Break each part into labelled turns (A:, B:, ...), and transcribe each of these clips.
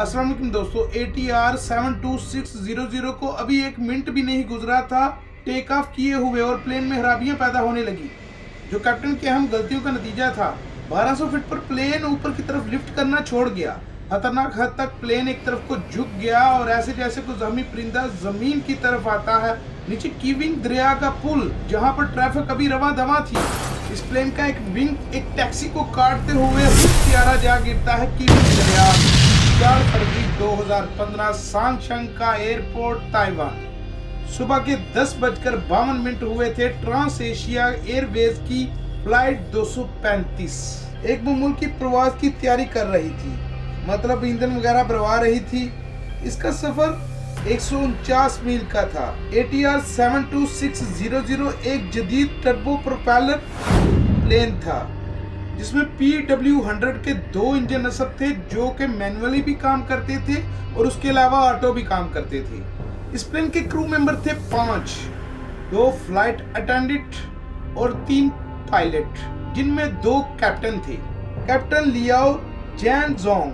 A: अस्सलाम वालेकुम दोस्तों, ATR 72600 को अभी एक मिनट भी नहीं गुजरा था टेक ऑफ किए हुए और प्लेन में खराबियां पैदा होने लगी, जो कैप्टन की अहम गलतियों का नतीजा था। 1200 फीट पर प्लेन ऊपर की तरफ लिफ्ट करना छोड़ गया। खतरनाक हद तक प्लेन एक तरफ को झुक गया और ऐसे जैसे कोई जहमी परिंदा जमीन की तरफ आता है। नीचे कीविंग दरिया का पुल, जहां पर ट्रैफिक अभी रवां दवां थी, इस प्लेन का एक विंग एक टैक्सी को काटते हुए हुशियारा जा गिरता है कीविंग दरिया। 4 फरवरी 2015 सांगशंका एयरपोर्ट, ताइवान। सुबह के 10:52 हुए थे। ट्रांस एशिया एयरवेज की फ्लाइट 235 एक मुल्की प्रवास की तैयारी कर रही थी, मतलब ईंधन वगैरह भरवा रही थी। इसका सफर 149 मील का था। ATR 72600 एक जदीद टर्बो प्रोपेलर प्लेन था, जिसमें PW100 के 2 इंजन नस्ब थे, जो कि मैनुअली भी काम करते थे और उसके अलावा ऑटो भी काम करते थे। इस प्लेन के क्रू मेंबर थे 5, 2 फ्लाइट अटेंडेंट और 3 पायलट, जिनमें 2 कैप्टन थे। कैप्टन लियाओ जैनजोंग,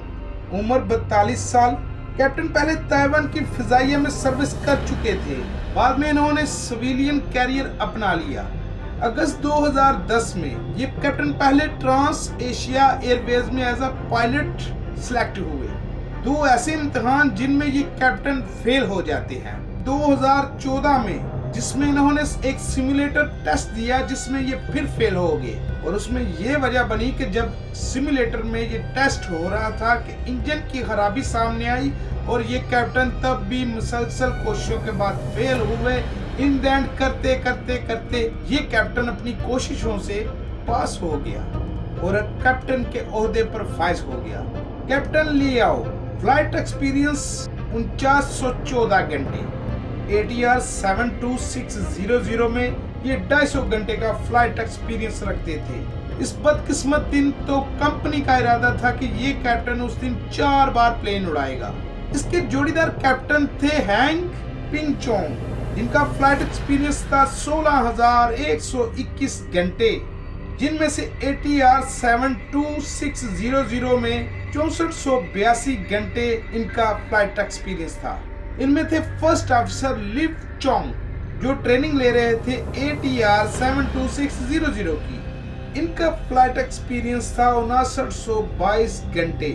A: उम्र 42 साल। कैप्टन पहले ताइवान की फिजाइया में सर्विस कर चुके थे, बाद में इन्होंने सिविलियन कैरियर अपना लिया। अगस्त 2010 में ये कैप्टन पहले ट्रांस एशिया एयरवेज में एज अ पायलट सिलेक्ट हुए। 2 ऐसे इम्तिहान जिनमें ये कैप्टन फेल हो जाते हैं। 2014 में जिसमें इन्होंने एक सिमुलेटर टेस्ट दिया, जिसमें ये फिर फेल हो गए, और उसमें ये वजह बनी कि जब सिमुलेटर में ये टेस्ट हो रहा था कि इंजन की खराबी सामने आई और ये कैप्टन तब भी मुसलसल कोशिशों के बाद फेल हुए। इन द एंड करते करते करते ये कैप्टन अपनी कोशिशों से पास हो गया और कैप्टन के ओहदे पर फाइज हो गया। कैप्टन लियाओ, फ्लाइट एक्सपीरियंस 4914 घंटे। ATR 72600 में ये 250 घंटे का फ्लाइट एक्सपीरियंस रखते थे। इस बदकिस्मत दिन तो कंपनी का इरादा था कि ये कैप्टन उस दिन 4 बार प्लेन उड़ाएगा। इसके जोड़ीदार कैप्टन थे हैंग पिंगचोंग, जिनका फ्लाइट एक्सपीरियंस था 16,121 घंटे, जिनमें से ATR 72600 में 6482 घंटे इनका फ्लाइट एक्सपीरियंस था। इनमें थे फर्स्ट ऑफिसर लिव चोंग, जो ट्रेनिंग ले रहे थे ATR 72600 की। इनका फ्लाइट एक्सपीरियंस था 5922 घंटे।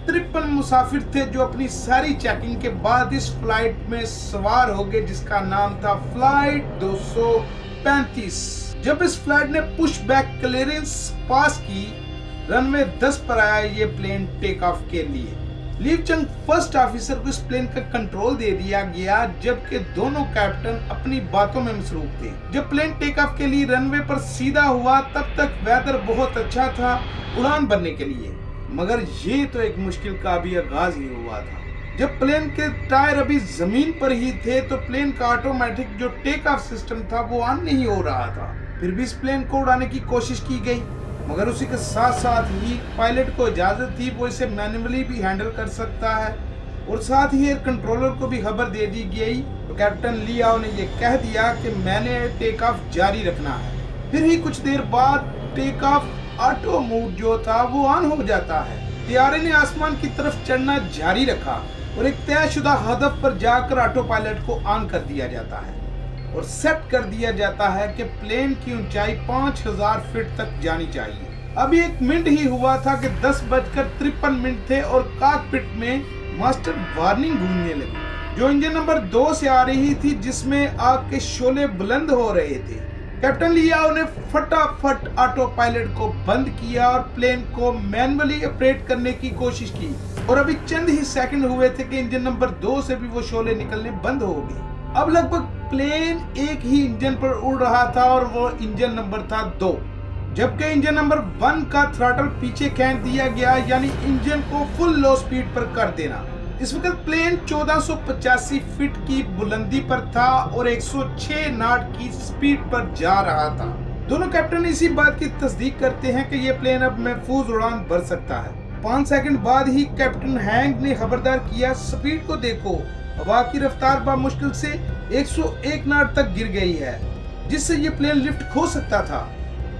A: 53 मुसाफिर थे जो अपनी सारी चेकिंग के बाद इस फ्लाइट में सवार हो गए, जिसका नाम था फ्लाइट 235। जब इस फ्लाइट ने पुश बैक क्लियरेंस पास की, रनवे 10 पर आया ये प्लेन टेक ऑफ के लिए। लीव चंग फर्स्ट ऑफिसर को इस प्लेन का कंट्रोल दे दिया गया, जबकि दोनों कैप्टन अपनी बातों में मसरूफ थे। जब प्लेन टेक ऑफ के लिए रनवे पर सीधा हुआ, तब तक वेदर बहुत अच्छा था उड़ान भरने के लिए, मगर ये तो एक मुश्किल का भी आगाज ही हुआ था। जब प्लेन के टायर अभी जमीन पर ही थे, तो प्लेन का ऑटोमेटिक जो टेक ऑफ सिस्टम था वो ऑन नहीं हो रहा था। फिर भी इस प्लेन को उड़ाने की कोशिश की गई, मगर उसी के साथ साथ ही पायलट को इजाजत थी वो इसे मैन्युअली भी हैंडल कर सकता है, और साथ ही एयर कंट्रोलर को भी खबर दे दी गई। तो कैप्टन लियाओ ने ये कह दिया कि मैंने टेक ऑफ जारी रखना है। फिर ही कुछ देर बाद टेक ऑफ ऑटो मोड जो था वो ऑन हो जाता है। तैयारे ने आसमान की तरफ चढ़ना जारी रखा और एक तयशुदा हदफ पर जाकर ऑटो पायलट को ऑन कर दिया जाता है और सेट कर दिया जाता है कि प्लेन की ऊंचाई 5000 फीट तक जानी चाहिए। अभी 1 मिनट ही हुआ था कि 10:53 थे और कॉकपिट में मास्टर वार्निंग गूंजने लगी, जो इंजन नंबर 2 से आ रही थी, जिसमें आग के शोले बुलंद हो रहे थे। कैप्टन लियाओ ने फटाफट ऑटो पायलट को बंद किया और प्लेन को मैन्युअली ऑपरेट करने की कोशिश की, और अभी चंद ही सेकंड हुए थे कि इंजन नंबर 2 से भी वो शोले निकलने बंद हो गए। अब लगभग प्लेन एक ही इंजन पर उड़ रहा था और वो इंजन नंबर था 2, जबकि इंजन नंबर 1 का थ्रॉटल पीछे खींच दिया गया, यानी इंजन को फुल लो स्पीड पर कर देना। इस वक्त प्लेन 1485 फीट की बुलंदी पर था और 106 नॉट की स्पीड पर जा रहा था। दोनों कैप्टन इसी बात की तस्दीक करते हैं कि ये प्लेन अब महफूज उड़ान भर सकता है। 5 सेकंड बाद ही कैप्टन हैंग ने खबरदार किया, स्पीड को देखो, हवा की रफ्तार बामुश्किल से 101 नॉट तक गिर गई है, जिससे ये प्लेन लिफ्ट खो सकता था।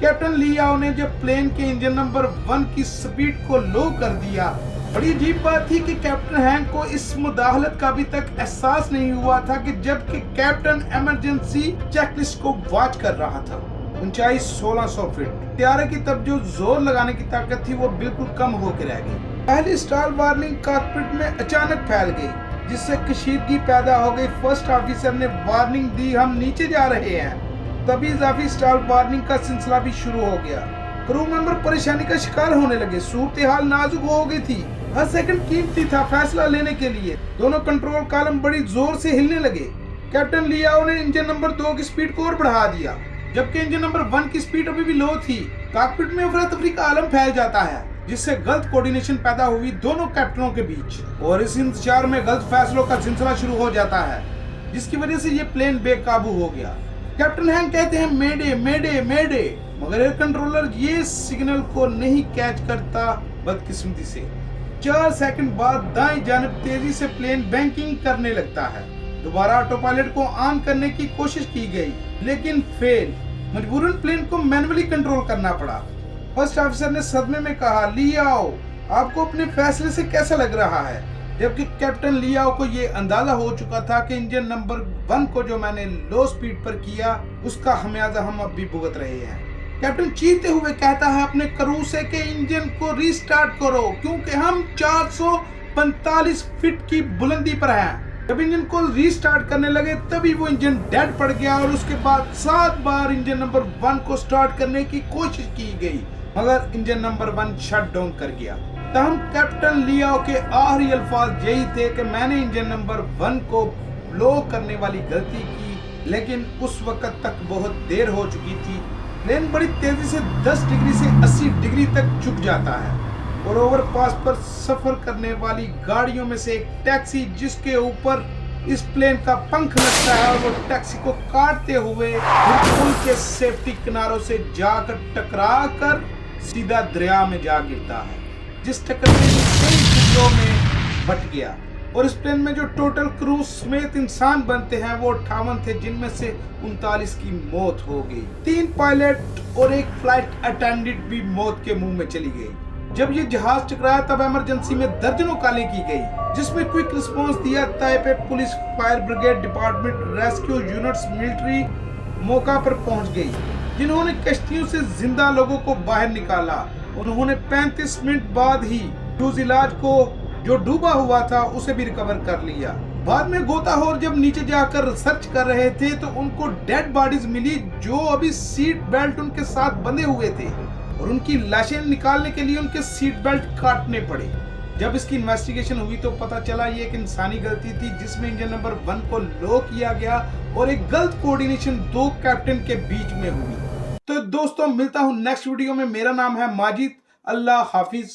A: कैप्टन लियाओ ने जब प्लेन के इंजन नंबर 1 की स्पीड को लो कर दिया, बड़ी अजीब बात थी कि कैप्टन हैंक को इस मुदाखलत का अभी तक एहसास नहीं हुआ था कि जबकि कैप्टन इमरजेंसी चेकलिस्ट को वॉच कर रहा था। ऊंचाई 1600 फीट, त्यारे की तब जो जोर लगाने की ताकत थी वो बिल्कुल कम होकर रह गई। पहली स्टॉल वार्निंग कॉकपिट में अचानक फैल गई, जिससे कशीदगी पैदा हो गई। फर्स्ट ऑफिसर ने वार्निंग दी, हम नीचे जा रहे हैं। तभी इजाफी स्टॉल वार्निंग का सिलसिला भी शुरू हो गया। क्रू मेंबर परेशानी का शिकार होने लगे। सूरत हाल नाजुक हो गई थी, हर सेकंड कीमती था फैसला लेने के लिए। दोनों कंट्रोल कॉलम बड़ी जोर से हिलने लगे। कैप्टन लियाओ ने इंजन नंबर 2 की स्पीड को और बढ़ा दिया, जबकि इंजन नंबर 1 की स्पीड अभी भी लो थी। कॉकपिट में अफरा तफरी का आलम फैल जाता है, जिससे गलत कोऑर्डिनेशन पैदा हुई दोनों कैप्टनों के बीच, और इस इंतजार में गलत फैसलों का सिलसिला शुरू हो जाता है, जिसकी वजह से ये प्लेन बेकाबू हो गया। कैप्टन हैंक कहते हैं मेडे मेडे मेडे, मगर एयर कंट्रोलर ये सिग्नल को नहीं कैच करता। बदकिस्मती से 4 सेकंड बाद दाएं जानिब तेजी से प्लेन बैंकिंग करने लगता है। दोबारा ऑटो पायलट को ऑन करने की कोशिश की गई, लेकिन फेल। मजबूरन प्लेन को मैन्युअली कंट्रोल करना पड़ा। फर्स्ट ऑफिसर ने सदमे में कहा, लियाओ आपको अपने फैसले से कैसा लग रहा है? जबकि कैप्टन लियाओ को ये अंदाजा हो चुका था कि इंजन नंबर 1 को जो मैंने लो स्पीड पर किया उसका खमियाजा हम अब भी भुगत रहे हैं। कैप्टन चीखते हुए कहता है अपने क्रू से कि इंजन को रीस्टार्ट करो, क्योंकि हम 445 फीट की बुलंदी पर हैं। जब इंजन को रीस्टार्ट करने लगे तभी वो इंजन डेड पड़ गया, और उसके बाद 7 बार इंजन नंबर 1 को स्टार्ट करने की कोशिश की गई, मगर इंजन नंबर 1 शट डाउन कर गया। तब कैप्टन लियाओ के आखिरी अल्फाज यही थे कि मैंने इंजन नंबर 1 को ब्लो करने वाली गलती की, लेकिन उस वक्त तक बहुत देर हो चुकी थी। प्लेन बड़ी तेजी से 10 डिग्री से 80 डिग्री तक झुक जाता है, और ओवरपास पर सफर करने वाली गाड़ियों में से एक टैक्सी, जिसके ऊपर इस प्लेन का पंख लगता है, और वो टैक्सी को काटते हुए पुल के सेफ्टी किनारों से जाकर टकरा कर सीधा दरिया में जा गिरता है, जिस टक्कर में कई टुकड़ों में बट गया। और इस प्लेन में जो टोटल क्रू समेत इंसान बनते हैं वो 58 थे, जिनमें से 39 की मौत हो गई। 3 पायलट और 1 फ्लाइट अटेंडेंट भी मौत के मुंह में चली गई। जब ये जहाज टकराया तब इमरजेंसी में दर्जनों कॉलें की गई, जिसमें क्विक रिस्पांस दिया Taipei police, fire brigade department, rescue units, military मौका पर पहुंच गई, जिन्होंने कश्तियों से जिंदा लोगों को बाहर निकाला। उन्होंने 35 मिनट बाद ही फ्यूजिलाज को जो डूबा हुआ था उसे भी रिकवर कर लिया। बाद में गोताखोर जब नीचे जाकर रिसर्च कर रहे थे तो उनको डेड बॉडीज मिली, जो अभी सीट बेल्ट उनके साथ बंधे हुए थे, और उनकी लाशें निकालने के लिए उनके सीट बेल्ट काटने पड़े। जब इसकी इन्वेस्टिगेशन हुई तो पता चला ये एक इंसानी गलती थी, जिसमें इंजन नंबर 1 को लो किया गया और एक गलत कोऑर्डिनेशन 2 कैप्टन के बीच में हुई। तो दोस्तों मिलता हूं नेक्स्ट वीडियो में। मेरा नाम है माजिद। अल्लाह हाफिज।